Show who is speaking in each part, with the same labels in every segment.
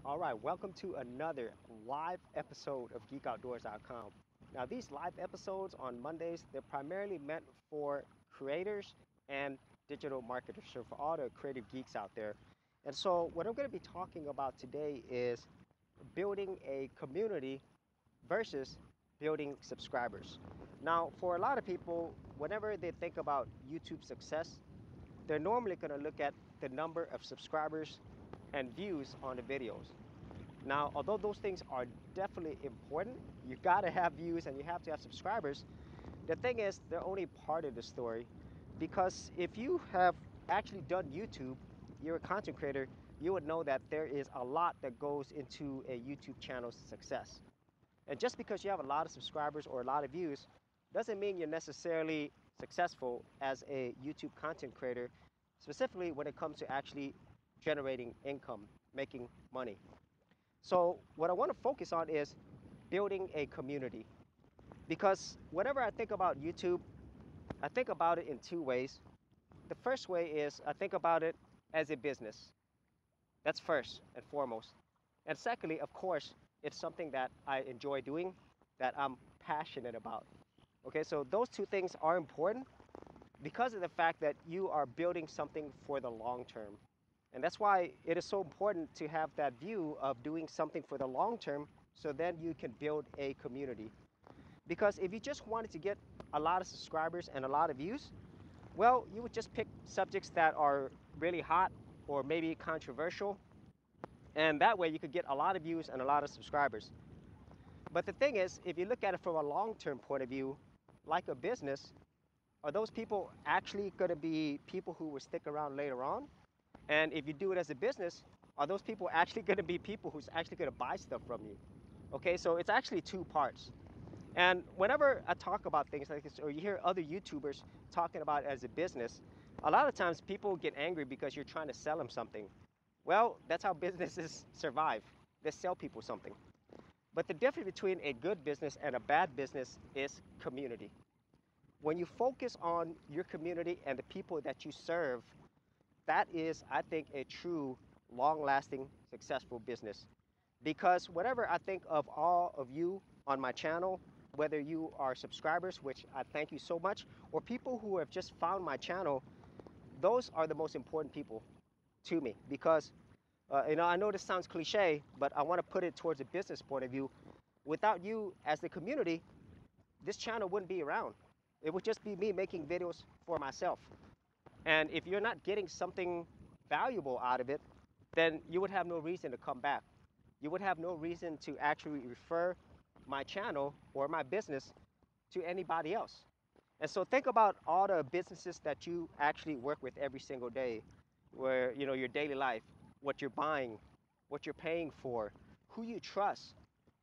Speaker 1: All right, welcome to another live episode of GeekOutdoors.com. Now, these live episodes on Mondays, they're primarily meant for creators and digital marketers, so for all the creative geeks out there. And so, what I'm going to be talking about today is building a community versus building subscribers. Now, for a lot of people, whenever they think about YouTube success, they're normally going to look at the number of subscribers and views on the videos. Now, although those things are definitely important, you gotta have views and you have to have subscribers. The thing is, they're only part of the story, because if you have actually done YouTube, you're a content creator, you would know that there is a lot that goes into a YouTube channel's success. And just because you have a lot of subscribers or a lot of views doesn't mean you're necessarily successful as a YouTube content creator, specifically when it comes to actually generating income, making money. So what I want to focus on is building a community, because whenever I think about YouTube, I think about it in two ways. The first way is I think about it as a business. That's first and foremost. And secondly, of course, it's something that I enjoy doing, that I'm passionate about. Okay, so those two things are important because of the fact that you are building something for the long term. And that's why it is so important to have that view of doing something for the long term, so then you can build a community. Because if you just wanted to get a lot of subscribers and a lot of views, well, you would just pick subjects that are really hot or maybe controversial, and that way you could get a lot of views and a lot of subscribers. But the thing is, if you look at it from a long-term point of view, like a business, are those people actually going to be people who will stick around later on? And if you do it as a business, are those people actually going to be people who's actually going to buy stuff from you? Okay, so it's actually two parts. And whenever I talk about things like this, or you hear other YouTubers talking about it as a business, a lot of times people get angry because you're trying to sell them something. Well, that's how businesses survive. They sell people something. But the difference between a good business and a bad business is community. When you focus on your community and the people that you serve, that is, I think, a true, long-lasting, successful business. Because whenever I think of all of you on my channel, whether you are subscribers, which I thank you so much, or people who have just found my channel, those are the most important people to me. Because, I know this sounds cliche, but I want to put it towards a business point of view. Without you as the community, this channel wouldn't be around. It would just be me making videos for myself. And if you're not getting something valuable out of it, then you would have no reason to come back. You would have no reason to actually refer my channel or my business to anybody else. And so think about all the businesses that you actually work with every single day, where, your daily life, what you're buying, what you're paying for, who you trust.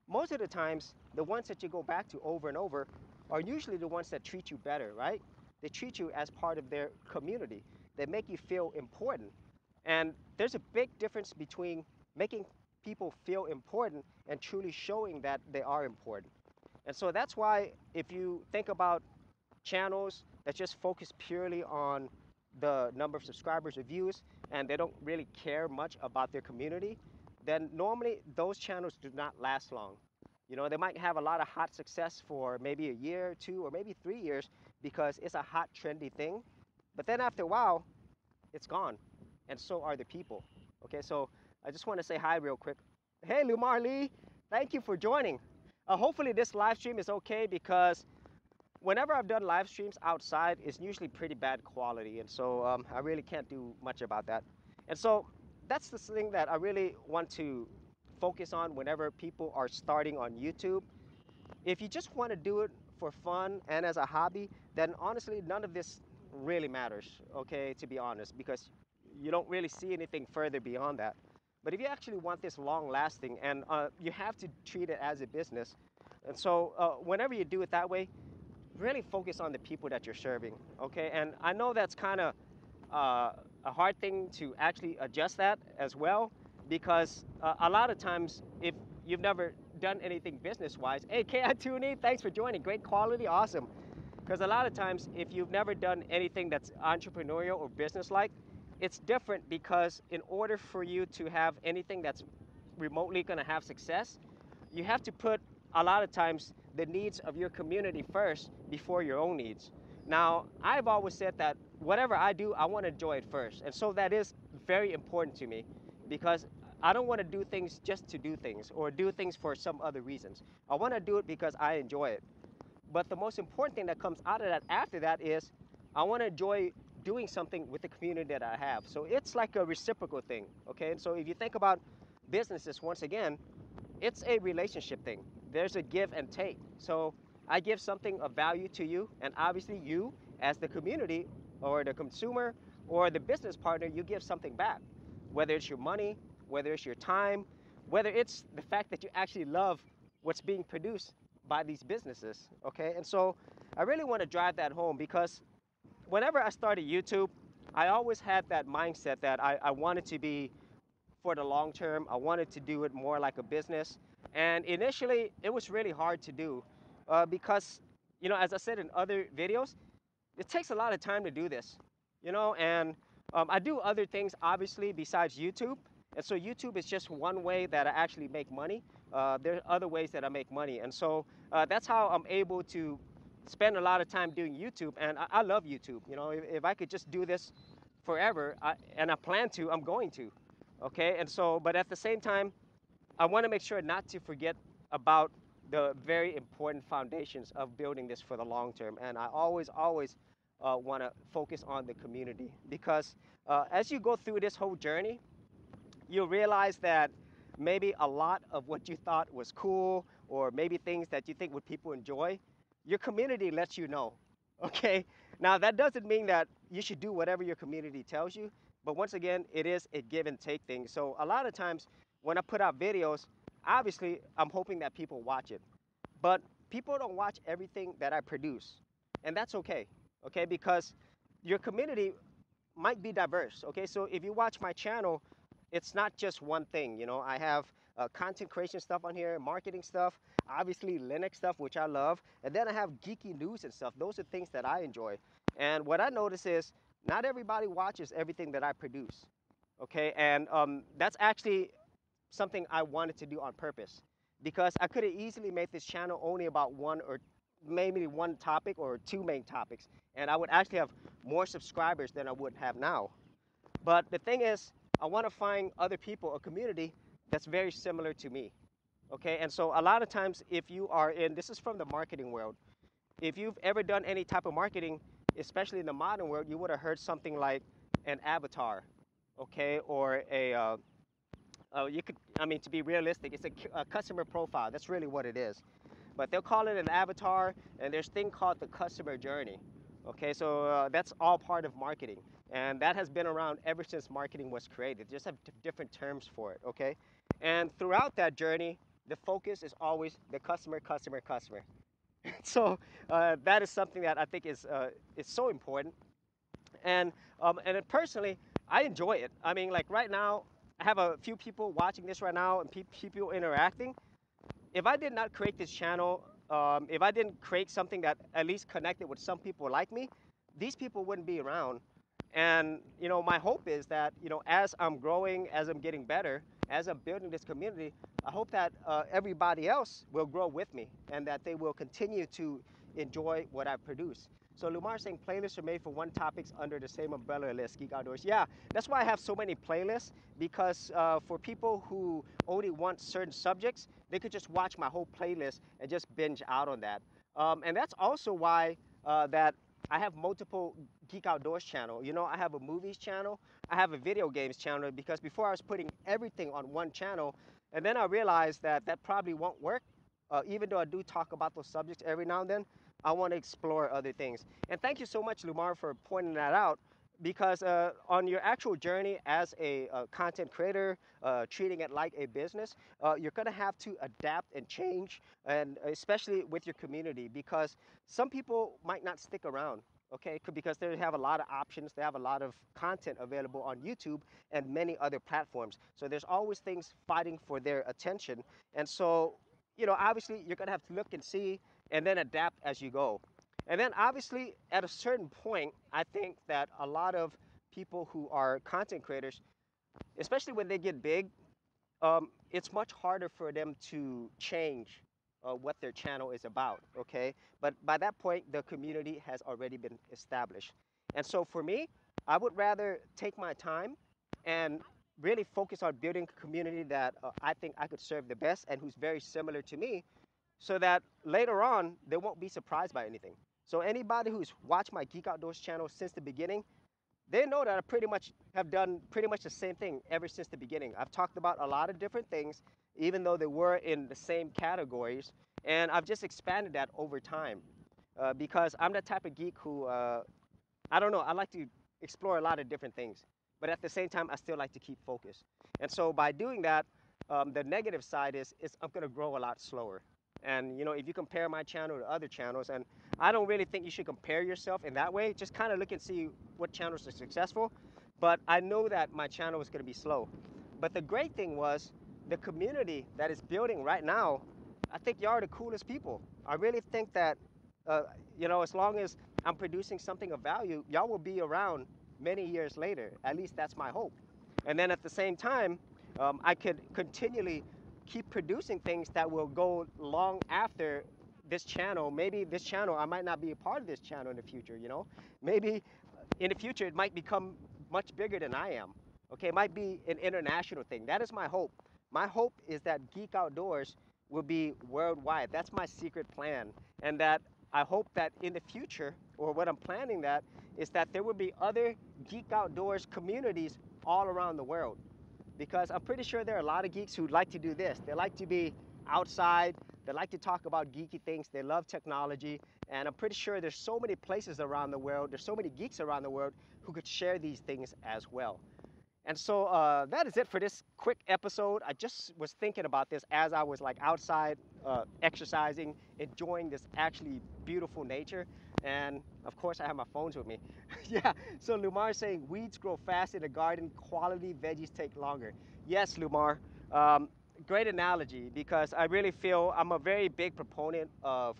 Speaker 1: Most of the times, the ones that you go back to over and over are usually the ones that treat you better, right? They treat you as part of their community. They make you feel important. And there's a big difference between making people feel important and truly showing that they are important. And so that's why if you think about channels that just focus purely on the number of subscribers or views, and they don't really care much about their community, then normally those channels do not last long. They might have a lot of hot success for maybe a year, 2, or maybe 3 years because it's a hot, trendy thing. But then after a while, it's gone. And so are the people. Okay, so I just want to say hi real quick. Hey, Lumar Lee, thank you for joining. Hopefully this live stream is okay, because whenever I've done live streams outside, it's usually pretty bad quality. And so I really can't do much about that. And so that's the thing that I really want to focus on whenever people are starting on YouTube. If you just want to do it for fun and as a hobby, then honestly, none of this really matters, okay, to be honest, because you don't really see anything further beyond that. But if you actually want this long lasting, and you have to treat it as a business, and so whenever you do it that way, really focus on the people that you're serving, okay? And I know that's kind of a hard thing to actually adjust that as well, because a lot of times, if you've never done anything business-wise, hey, K-I-Tuni, thanks for joining, great quality, awesome. Because a lot of times, if you've never done anything that's entrepreneurial or business-like, it's different, because in order for you to have anything that's remotely going to have success, you have to put a lot of times the needs of your community first before your own needs. Now, I've always said that whatever I do, I want to enjoy it first. And so that is very important to me because I don't want to do things just to do things or do things for some other reasons. I want to do it because I enjoy it. But the most important thing that comes out of that after that is I want to enjoy doing something with the community that I have. So it's like a reciprocal thing, okay? And so if you think about businesses, once again, it's a relationship thing. There's a give and take. So I give something of value to you, and obviously you, as the community or the consumer or the business partner, you give something back. Whether it's your money, whether it's your time, whether it's the fact that you actually love what's being produced by these businesses, okay? And so I really want to drive that home because whenever I started YouTube, I always had that mindset that I wanted to be for the long term. I wanted to do it more like a business. And initially, it was really hard to do because, you know, as I said in other videos, it takes a lot of time to do this, you know, and I do other things obviously besides YouTube. And so YouTube is just one way that I actually make money. There are other ways that I make money. And so that's how I'm able to spend a lot of time doing YouTube. And I love YouTube. You know, if I could just do this forever, and I plan to, I'm going to. Okay, and so, but at the same time, I want to make sure not to forget about the very important foundations of building this for the long term. And I always want to focus on the community because as you go through this whole journey, you'll realize that maybe a lot of what you thought was cool or maybe things that you think would people enjoy, your community lets you know, okay? Now, that doesn't mean that you should do whatever your community tells you, but once again, it is a give and take thing. So a lot of times when I put out videos, obviously I'm hoping that people watch it, but people don't watch everything that I produce, and that's okay, because your community might be diverse, okay? So if you watch my channel, it's not just one thing, you know. I have content creation stuff on here, marketing stuff, obviously Linux stuff, which I love, and then I have geeky news and stuff. Those are things that I enjoy. And what I notice is not everybody watches everything that I produce, okay? And that's actually something I wanted to do on purpose because I could have easily made this channel only about one or maybe one topic or two main topics, and I would actually have more subscribers than I would have now. But the thing is, I want to find other people, a community that's very similar to me. Okay, and so a lot of times, if you are in, this is from the marketing world, if you've ever done any type of marketing, especially in the modern world, you would have heard something like an avatar, okay, or you could, I mean, to be realistic, it's a customer profile. That's really what it is. But they'll call it an avatar, and there's a thing called the customer journey. Okay, so that's all part of marketing. And that has been around ever since marketing was created. Just have different terms for it, okay? And throughout that journey, the focus is always the customer, customer, customer. So that is something that I think is so important. And then personally, I enjoy it. I mean, like right now, I have a few people watching this right now and people interacting. If I did not create this channel, if I didn't create something that at least connected with some people like me, these people wouldn't be around. And you know, my hope is that, you know, as I'm growing, as I'm getting better, as I'm building this community, I hope that everybody else will grow with me and that they will continue to enjoy what I produce. So Lumar saying playlists are made for one topics under the same umbrella list, Geek Outdoors. Yeah, that's why I have so many playlists, because for people who only want certain subjects, they could just watch my whole playlist and just binge out on that. And that's also why that I have multiple Geek Outdoors channel. You know, I have a movies channel, I have a video games channel, because before I was putting everything on one channel, and then I realized that that probably won't work. Even though I do talk about those subjects every now and then, I want to explore other things. And thank you so much, Lumar, for pointing that out, because on your actual journey as a content creator, treating it like a business, you're going to have to adapt and change, and especially with your community, because some people might not stick around. Okay, because they have a lot of options, they have a lot of content available on YouTube and many other platforms. So there's always things fighting for their attention. And so, you know, obviously you're gonna have to look and see and then adapt as you go. And then obviously at a certain point, I think that a lot of people who are content creators, especially when they get big, it's much harder for them to change what their channel is about, okay? But by that point, the community has already been established. And so for me, I would rather take my time and really focus on building a community that I think I could serve the best and who's very similar to me so that later on, they won't be surprised by anything. So anybody who's watched my Geek Outdoors channel since the beginning, they know that I pretty much have done pretty much the same thing ever since the beginning. I've talked about a lot of different things, even though they were in the same categories, and I've just expanded that over time because I'm the type of geek who, I don't know, I like to explore a lot of different things, but at the same time, I still like to keep focused. And so by doing that, the negative side is I'm going to grow a lot slower. And you know, if you compare my channel to other channels, and I don't really think you should compare yourself in that way, just kind of look and see what channels are successful. But I know that my channel is going to be slow. But the great thing was the community that is building right now, I think y'all are the coolest people. I really think that, uh, you know, as long as I'm producing something of value, y'all will be around many years later. At least that's my hope. And then at the same time, I could continually keep producing things that will go long after this channel. Maybe this channel, I might not be a part of this channel in the future, you know? Maybe in the future it might become much bigger than I am. Okay, it might be an international thing. That is my hope. My hope is that Geek Outdoors will be worldwide. That's my secret plan. And that I hope that in the future, or what I'm planning that, is that there will be other Geek Outdoors communities all around the world. Because I'm pretty sure there are a lot of geeks who like to do this. They like to be outside. They like to talk about geeky things. They love technology. And I'm pretty sure there's so many places around the world, there's so many geeks around the world who could share these things as well. And so that is it for this quick episode. I just was thinking about this as I was like outside exercising, enjoying this actually beautiful nature. And of course, I have my phones with me. Yeah, so Lumar is saying weeds grow fast in the garden, quality veggies take longer. Yes, Lumar, um, great analogy because I really feel I'm a very big proponent of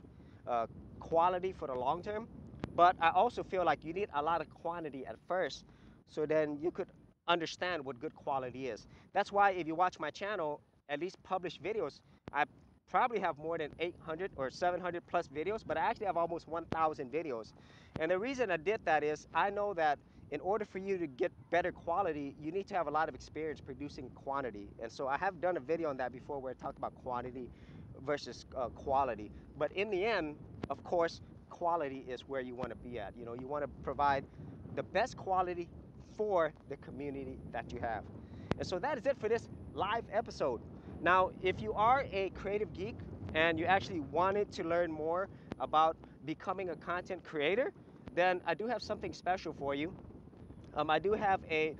Speaker 1: uh, quality for the long term. But I also feel like you need a lot of quantity at first so then you could understand what good quality is. That's why if you watch my channel, at least published videos, I probably have more than 800 or 700 plus videos, but I actually have almost 1,000 videos. And the reason I did that is I know that in order for you to get better quality, you need to have a lot of experience producing quantity. And so I have done a video on that before where I talked about quantity versus quality. But in the end, of course, quality is where you want to be at. You know, you want to provide the best quality for the community that you have. And so that is it for this live episode. Now, if you are a creative geek and you actually wanted to learn more about becoming a content creator, then I do have something special for you. I do have a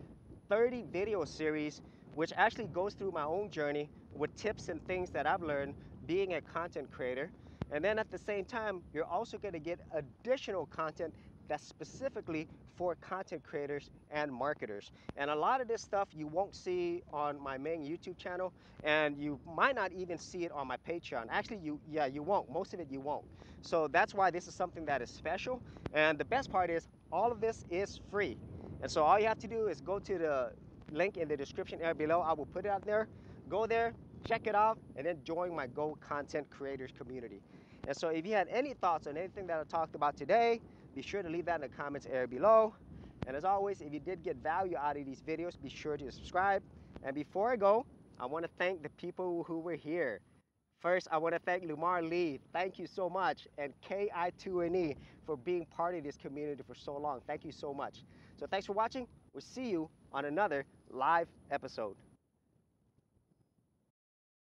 Speaker 1: 30 video series which actually goes through my own journey with tips and things that I've learned being a content creator. And then at the same time, you're also going to get additional content that's specifically for content creators and marketers. And a lot of this stuff you won't see on my main YouTube channel, and you might not even see it on my Patreon. Actually, you won't. Most of it you won't. So that's why this is something that is special. And the best part is all of this is free. And so all you have to do is go to the link in the description area below. I will put it out there. Go there, check it out, and then join my Go Content Creators community. And so if you had any thoughts on anything that I talked about today, be sure to leave that in the comments area below. And as always, if you did get value out of these videos, be sure to subscribe. And before I go, I want to thank the people who were here. First, I want to thank Lumar Lee. Thank you so much. And KI2NE for being part of this community for so long. Thank you so much. So thanks for watching. We'll see you on another live episode.